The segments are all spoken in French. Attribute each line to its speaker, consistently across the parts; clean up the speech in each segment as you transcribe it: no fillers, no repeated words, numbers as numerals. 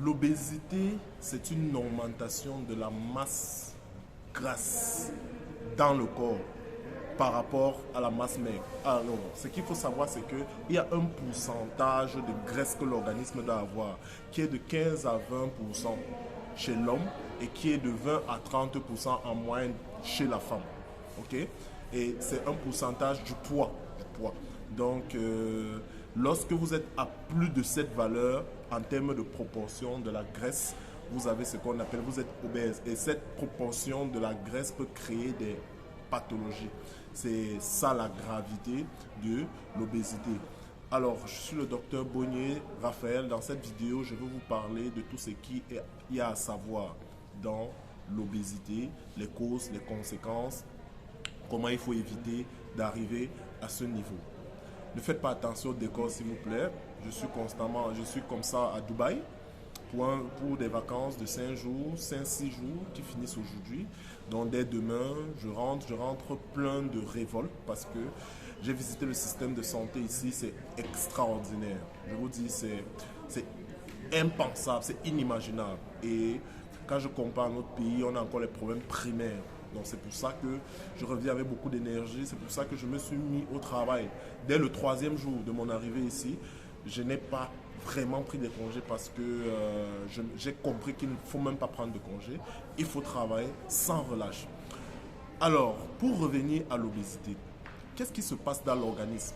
Speaker 1: L'obésité, c'est une augmentation de la masse grasse dans le corps par rapport à la masse maigre. Alors, ce qu'il faut savoir, c'est qu'il y a un pourcentage de graisse que l'organisme doit avoir, qui est de 15 à 20% chez l'homme et qui est de 20 à 30% en moyenne chez la femme. Ok? Et c'est un pourcentage du poids. Donc, lorsque vous êtes à plus de cette valeur, en termes de proportion de la graisse, vous avez ce qu'on appelle, vous êtes obèse. Et cette proportion de la graisse peut créer des pathologies. C'est ça la gravité de l'obésité. Alors, je suis le docteur Bonnier Raphaël. Dans cette vidéo, je vais vous parler de tout ce qu'il y a à savoir dans l'obésité, les causes, les conséquences, comment il faut éviter d'arriver à ce niveau. Ne faites pas attention au décor, s'il vous plaît. Je suis comme ça à Dubaï pour des vacances de 5 jours, 5-6 jours qui finissent aujourd'hui. Donc dès demain, je rentre plein de révolte parce que j'ai visité le système de santé ici, c'est extraordinaire. Je vous dis, c'est impensable, c'est inimaginable. Et quand je compare notre pays, on a encore les problèmes primaires. Donc c'est pour ça que je reviens avec beaucoup d'énergie, c'est pour ça que je me suis mis au travail. Dès le 3e jour de mon arrivée ici, je n'ai pas vraiment pris des congés parce que j'ai compris qu'il ne faut même pas prendre de congés. Il faut travailler sans relâche. Alors, pour revenir à l'obésité, qu'est-ce qui se passe dans l'organisme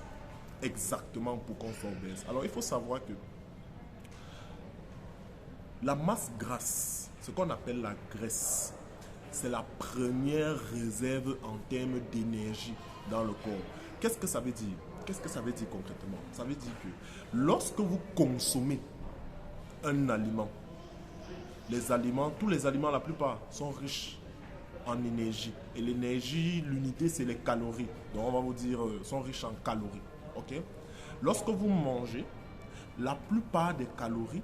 Speaker 1: exactement pour qu'on soit obèse? Alors, il faut savoir que la masse grasse, ce qu'on appelle la graisse, c'est la première réserve en termes d'énergie dans le corps. Qu'est-ce que ça veut dire? Qu'est-ce que ça veut dire concrètement? Ça veut dire que lorsque vous consommez un aliment, tous les aliments, la plupart, sont riches en énergie. Et l'énergie, l'unité, c'est les calories. Donc on va vous dire, sont riches en calories. Ok? Lorsque vous mangez, la plupart des calories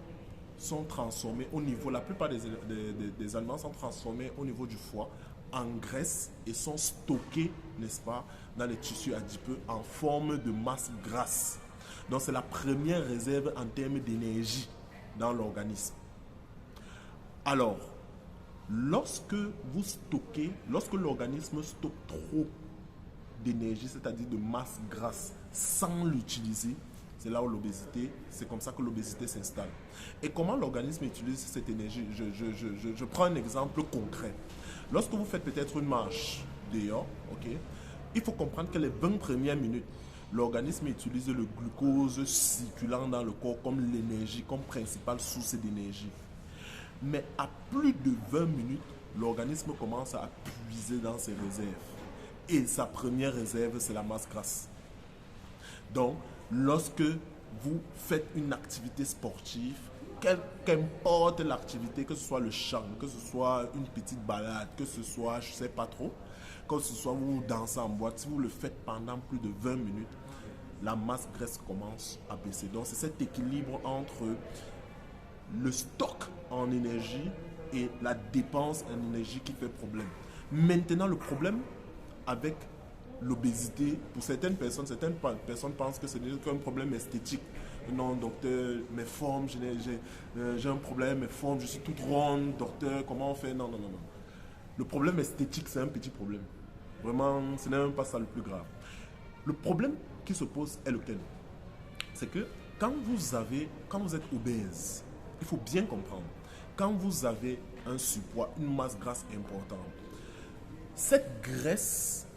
Speaker 1: sont transformés au niveau, la plupart des aliments sont transformés au niveau du foie en graisse et sont stockés, n'est-ce pas, dans les tissus adipeux en forme de masse grasse. Donc c'est la première réserve en termes d'énergie dans l'organisme. Alors, lorsque l'organisme stocke trop d'énergie, c'est-à-dire de masse grasse, sans l'utiliser, c'est là où l'obésité, c'est comme ça que l'obésité s'installe. Et comment l'organisme utilise cette énergie? Je prends un exemple concret. Lorsque vous faites peut-être une marche dehors, ok, il faut comprendre que les 20 premières minutes, l'organisme utilise le glucose circulant dans le corps comme l'énergie, comme principale source d'énergie. Mais à plus de 20 minutes, l'organisme commence à puiser dans ses réserves. Et sa première réserve, c'est la masse grasse. Donc, lorsque vous faites une activité sportive, qu'importe l'activité, que ce soit le chant, que ce soit une petite balade, que ce soit, je ne sais pas trop, que ce soit vous dansez en boîte, si vous le faites pendant plus de 20 minutes, la masse graisse commence à baisser. Donc, c'est cet équilibre entre le stock en énergie et la dépense en énergie qui fait problème. Maintenant, le problème avec l'obésité, pour certaines personnes pensent que ce n'est qu'un problème esthétique. Non, docteur, mes formes, j'ai un problème, mes formes, je suis toute ronde, docteur, comment on fait? Non. Le problème esthétique, c'est un petit problème. Vraiment, ce n'est même pas ça le plus grave. Le problème qui se pose est lequel? C'est que quand vous êtes obèse, il faut bien comprendre, quand vous avez un surpoids, une masse grasse importante, cette graisse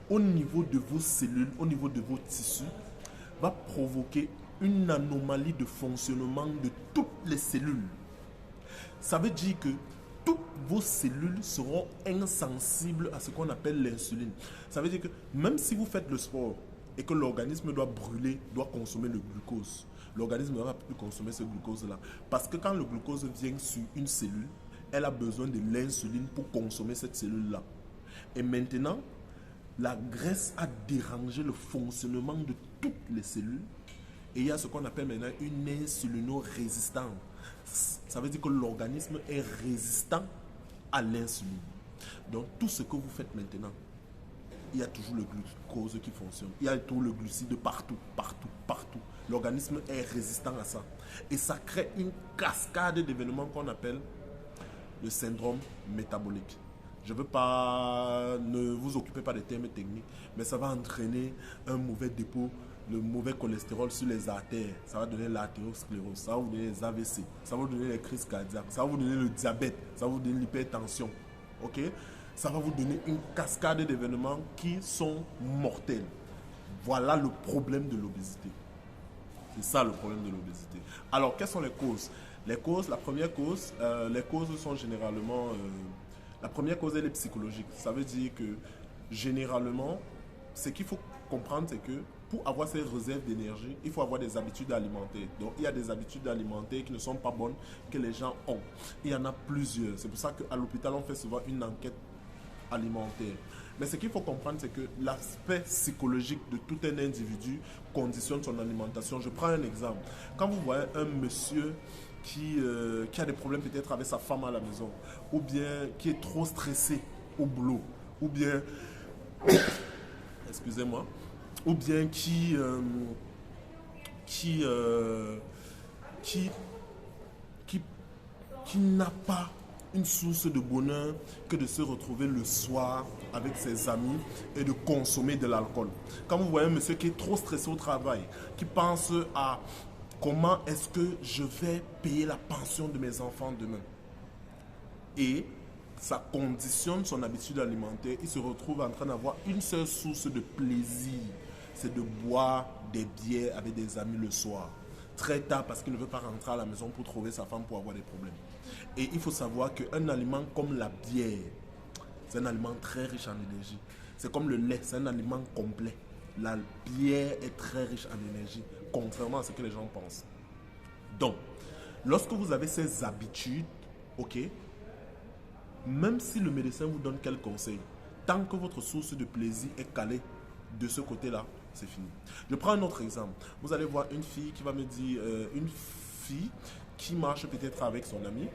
Speaker 1: au niveau de vos cellules, au niveau de vos tissus, va provoquer une anomalie de fonctionnement de toutes les cellules. Ça veut dire que toutes vos cellules seront insensibles à ce qu'on appelle l'insuline. Ça veut dire que même si vous faites le sport et que l'organisme doit brûler, doit consommer le glucose, l'organisme n'aura plus consommer ce glucose-là. Parce que quand le glucose vient sur une cellule, elle a besoin de l'insuline pour consommer cette cellule-là. Et maintenant, la graisse a dérangé le fonctionnement de toutes les cellules et il y a ce qu'on appelle maintenant une insulinorésistance. Ça veut dire que l'organisme est résistant à l'insuline. Donc tout ce que vous faites maintenant, il y a toujours le glucose qui fonctionne. Il y a toujours le glucide partout. l'organisme est résistant à ça. Et ça crée une cascade d'événements qu'on appelle le syndrome métabolique. Je ne veux pas, ne vous occupez pas des termes techniques, mais ça va entraîner un mauvais dépôt, le mauvais cholestérol sur les artères. Ça va donner l'artériosclérose, ça va vous donner les AVC, ça va vous donner les crises cardiaques, ça va vous donner le diabète, ça va vous donner l'hypertension. Ok? Ça va vous donner une cascade d'événements qui sont mortels. Voilà le problème de l'obésité. C'est ça le problème de l'obésité. Alors, quelles sont les causes? Les causes, la première cause, les causes sont généralement... la première cause, elle est psychologique. Ça veut dire que, généralement, ce qu'il faut comprendre, c'est que pour avoir ces réserves d'énergie, il faut avoir des habitudes alimentaires. Donc, il y a des habitudes alimentaires qui ne sont pas bonnes, que les gens ont. Il y en a plusieurs. C'est pour ça qu'à l'hôpital, on fait souvent une enquête alimentaire. Mais ce qu'il faut comprendre, c'est que l'aspect psychologique de tout un individu conditionne son alimentation. Je prends un exemple. Quand vous voyez un monsieur qui a des problèmes peut-être avec sa femme à la maison, ou bien qui est trop stressé au boulot, ou bien, excusez-moi, ou bien qui n'a pas une source de bonheur que de se retrouver le soir avec ses amis et de consommer de l'alcool. Quand vous voyez un monsieur qui est trop stressé au travail, qui pense à comment est-ce que je vais payer la pension de mes enfants demain, et ça conditionne son habitude alimentaire, il se retrouve en train d'avoir une seule source de plaisir, c'est de boire des bières avec des amis le soir, très tard, parce qu'il ne veut pas rentrer à la maison pour trouver sa femme pour avoir des problèmes. Et il faut savoir qu'un aliment comme la bière, c'est un aliment très riche en énergie. C'est comme le lait, c'est un aliment complet. La bière est très riche en énergie, contrairement à ce que les gens pensent. Donc, lorsque vous avez ces habitudes, ok, même si le médecin vous donne quel conseil, tant que votre source de plaisir est calée de ce côté-là, c'est fini. Je prends un autre exemple. Vous allez voir une fille qui va me dire, une fille qui marche peut-être avec son ami.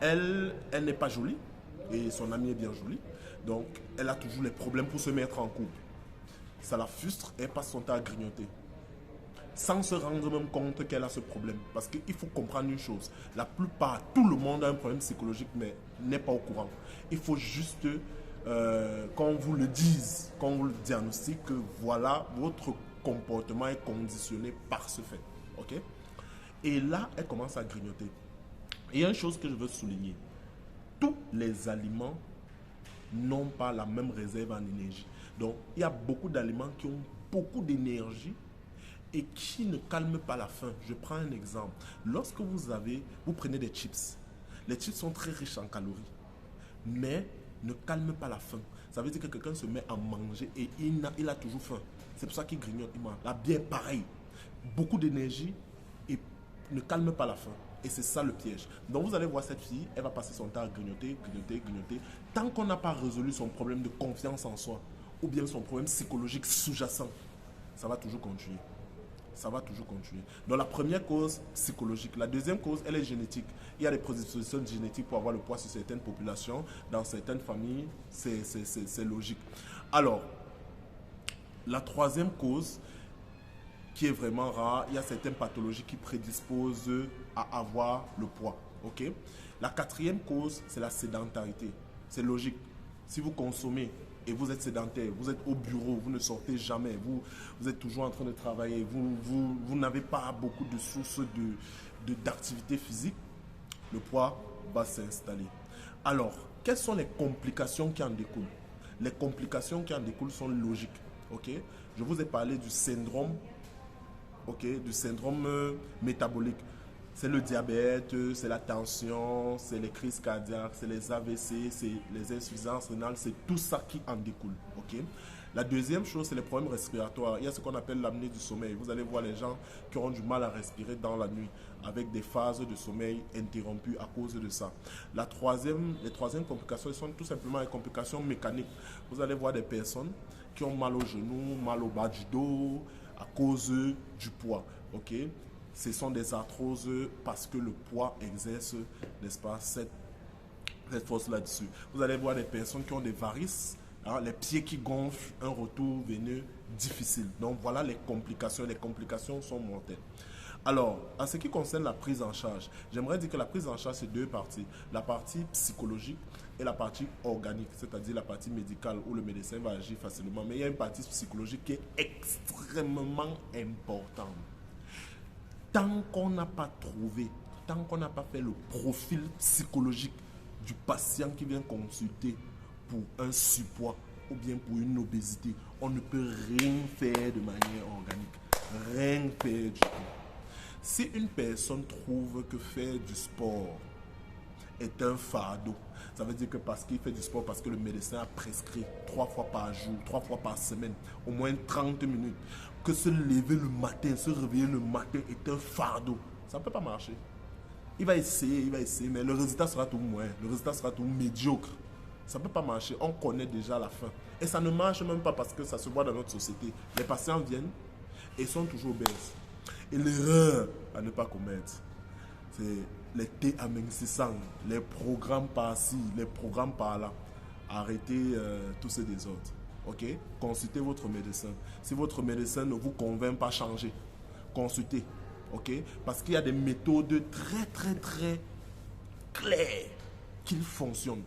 Speaker 1: Elle n'est pas jolie et son ami est bien joli. Donc, elle a toujours les problèmes pour se mettre en couple. Ça la frustre et elle passe son temps à grignoter, sans se rendre même compte qu'elle a ce problème. Parce qu'il faut comprendre une chose. La plupart, tout le monde a un problème psychologique, mais n'est pas au courant. Il faut juste qu'on vous le dise, qu'on vous le diagnostique, que voilà, votre comportement est conditionné par ce fait. Ok? Et là, elle commence à grignoter. Et il y a une chose que je veux souligner. Tous les aliments n'ont pas la même réserve en énergie. Donc, il y a beaucoup d'aliments qui ont beaucoup d'énergie et qui ne calment pas la faim. Je prends un exemple. Lorsque vous prenez des chips, les chips sont très riches en calories, mais ne calment pas la faim. Ça veut dire que quelqu'un se met à manger et il a toujours faim. C'est pour ça qu'il grignote, il mange. La bière, pareil. Beaucoup d'énergie et ne calme pas la faim. Et c'est ça le piège. Donc vous allez voir cette fille, elle va passer son temps à grignoter, grignoter, grignoter. Tant qu'on n'a pas résolu son problème de confiance en soi, ou bien son problème psychologique sous-jacent, ça va toujours continuer. Ça va toujours continuer. Donc la première cause, psychologique. La deuxième cause, elle est génétique. Il y a des prédispositions génétiques pour avoir le poids sur certaines populations. Dans certaines familles, c'est logique. Alors, la troisième cause, qui est vraiment rare, il y a certaines pathologies qui prédisposent à avoir le poids. Okay? La quatrième cause, c'est la sédentarité. C'est logique. Si vous consommez et vous êtes sédentaire, vous êtes au bureau, vous ne sortez jamais, vous êtes toujours en train de travailler, vous n'avez pas beaucoup de sources d'activité physique, le poids va s'installer. Alors, quelles sont les complications qui en découlent? Les complications qui en découlent sont logiques. Okay? Je vous ai parlé du syndrome, du syndrome métabolique. C'est le diabète, c'est la tension, c'est les crises cardiaques, c'est les AVC, c'est les insuffisances rénales, c'est tout ça qui en découle. Okay? La deuxième chose, c'est les problèmes respiratoires. Il y a ce qu'on appelle l'apnée du sommeil. Vous allez voir les gens qui auront du mal à respirer dans la nuit, avec des phases de sommeil interrompues à cause de ça. Les troisièmes complications sont tout simplement les complications mécaniques. Vous allez voir des personnes qui ont mal au genou, mal au bas du dos, à cause du poids. Okay? Ce sont des arthroses parce que le poids exerce, n'est-ce pas, cette force là-dessus. Vous allez voir des personnes qui ont des varices hein, les pieds qui gonflent, un retour veineux difficile. Donc voilà les complications. Les complications sont mortelles. Alors, en ce qui concerne la prise en charge, j'aimerais dire que la prise en charge, c'est deux parties. La partie psychologique et la partie organique, c'est-à-dire la partie médicale où le médecin va agir facilement. Mais il y a une partie psychologique qui est extrêmement importante. Tant qu'on n'a pas trouvé, tant qu'on n'a pas fait le profil psychologique du patient qui vient consulter pour un surpoids ou bien pour une obésité, on ne peut rien faire de manière organique. Rien faire du tout. Si une personne trouve que faire du sport est un fardeau, ça veut dire que parce qu'il fait du sport, parce que le médecin a prescrit 3 fois par jour, 3 fois par semaine, au moins 30 minutes, que se lever le matin, se réveiller le matin est un fardeau, ça ne peut pas marcher. Il va essayer, mais le résultat sera tout moyen, le résultat sera tout médiocre. Ça ne peut pas marcher, on connaît déjà la fin. Et ça ne marche même pas parce que ça se voit dans notre société. Les patients viennent et sont toujours obèses. Et l'erreur à ne pas commettre, c'est les thés amincissants, les programmes par-ci, les programmes par-là. Arrêtez tous ces désordres. Ok? Consultez votre médecin. Si votre médecin ne vous convainc pas, changez. Consultez. Ok? Parce qu'il y a des méthodes très claires qui fonctionnent.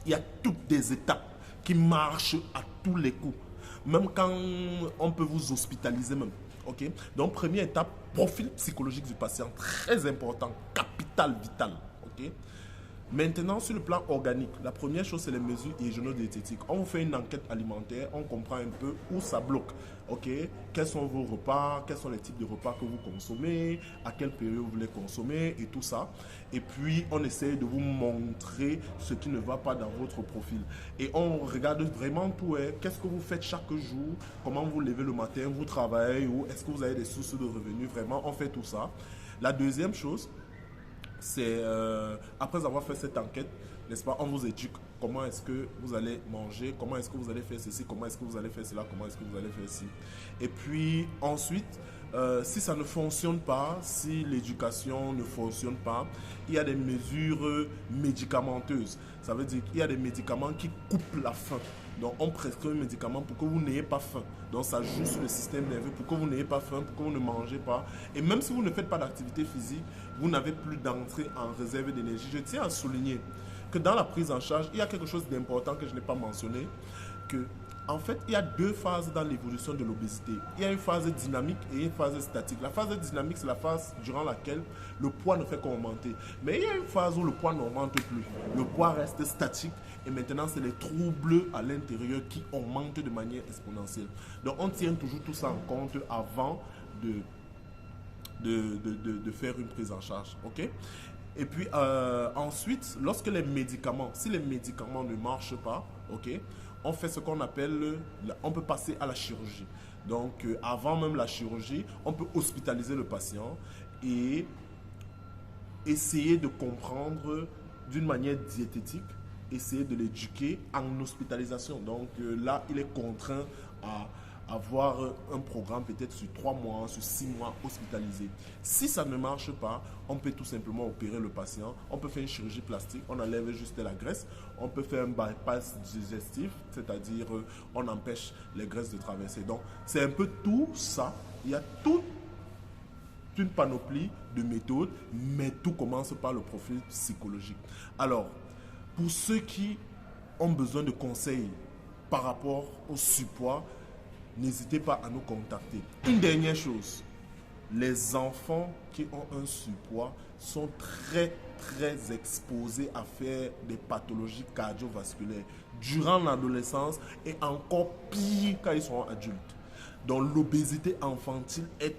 Speaker 1: Il y a toutes des étapes qui marchent à tous les coups. Même quand on peut vous hospitaliser même. Okay? Donc, première étape, profil psychologique du patient, très important, capital, vital. Okay? Maintenant, sur le plan organique, la première chose, c'est les mesures hygiéno-diététiques. On vous fait une enquête alimentaire, on comprend un peu où ça bloque. Okay? Quels sont vos repas, quels sont les types de repas que vous consommez, à quelle période vous voulez consommer et tout ça. Et puis, on essaie de vous montrer ce qui ne va pas dans votre profil. Et on regarde vraiment tout. Qu'est-ce que vous faites chaque jour, comment vous levez le matin, vous travaillez, ou est-ce que vous avez des sources de revenus. Vraiment, on fait tout ça. La deuxième chose, c'est après avoir fait cette enquête, n'est-ce pas, on vous éduque comment est-ce que vous allez manger, comment est-ce que vous allez faire ceci, comment est-ce que vous allez faire cela, comment est-ce que vous allez faire ceci. Et puis ensuite, si ça ne fonctionne pas, si l'éducation ne fonctionne pas, il y a des mesures médicamenteuses. Ça veut dire qu'il y a des médicaments qui coupent la faim. Donc on prescrit un médicament pour que vous n'ayez pas faim. Donc ça joue sur le système nerveux pour que vous n'ayez pas faim, pour que vous ne mangez pas. Et même si vous ne faites pas d'activité physique, vous n'avez plus d'entrée en réserve d'énergie. Je tiens à souligner que dans la prise en charge, il y a quelque chose d'important que je n'ai pas mentionné, que en fait, il y a deux phases dans l'évolution de l'obésité. Il y a une phase dynamique et une phase statique. La phase dynamique, c'est la phase durant laquelle le poids ne fait qu'augmenter. Mais il y a une phase où le poids n'augmente plus. Le poids reste statique et maintenant, c'est les troubles à l'intérieur qui augmentent de manière exponentielle. Donc, on tient toujours tout ça en compte avant de faire une prise en charge. Ok? Et puis, ensuite, lorsque les médicaments, si les médicaments ne marchent pas, ok, on fait ce qu'on appelle, on peut passer à la chirurgie. Donc, avant même la chirurgie, on peut hospitaliser le patient et essayer de comprendre d'une manière diététique, essayer de l'éduquer en hospitalisation. Donc là, il est contraint à avoir un programme peut-être sur 3 mois, sur 6 mois hospitalisé. Si ça ne marche pas, on peut tout simplement opérer le patient. On peut faire une chirurgie plastique, on enlève juste la graisse. On peut faire un bypass digestif, c'est-à-dire on empêche les graisses de traverser. Donc c'est un peu tout ça. Il y a toute une panoplie de méthodes, mais tout commence par le profil psychologique. Alors, pour ceux qui ont besoin de conseils par rapport au surpoids, n'hésitez pas à nous contacter. Une dernière chose, les enfants qui ont un surpoids sont très exposés à faire des pathologies cardiovasculaires durant l'adolescence et encore pire quand ils seront adultes. Donc l'obésité infantile est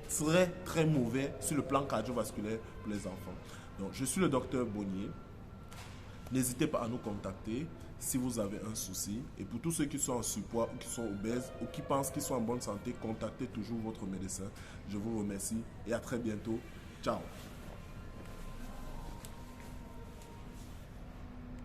Speaker 1: très mauvaise sur le plan cardiovasculaire pour les enfants. Donc je suis le docteur Bonnier. N'hésitez pas à nous contacter si vous avez un souci. Et pour tous ceux qui sont en surpoids ou qui sont obèses ou qui pensent qu'ils sont en bonne santé, contactez toujours votre médecin. Je vous remercie et à très bientôt. Ciao.